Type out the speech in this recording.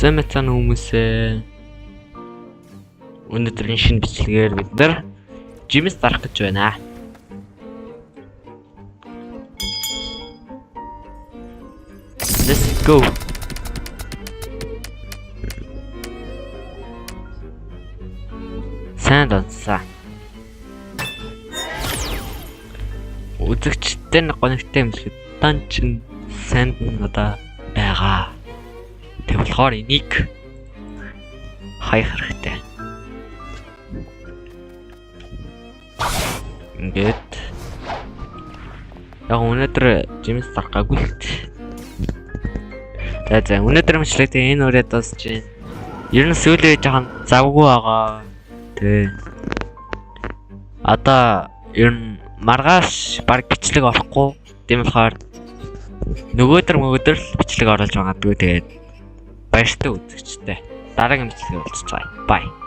Сайн мэцэн хүмүүсээ өнөөдрийн шинэ бичлэгээр бид нар Жимс дарах гэж байна. Let's go. Сайн донсаа. Үзэгчтэй нь гонигтай юм шиг дан чин санд надаа байгаа. Тэг болохоор энийг хайх хэрэгтэй. Ингээд яг өнөөдөр Жимс дарахгүй л тэ. За өнөөдөр мэтлэгтэй энэ үрээ дуусч байна. Ер нь сүүлийн жоохон завгүй байгаа. Тэ. Одоо ер нь маргааш баг бичлэг орохгүй. Тийм болохоор нөгөөдөр л бичлэг оруулж магадгүй. Тэгээд баяртай үзэгчтэй. Дараагийн бичлэгээр уулзцгаая. Bye.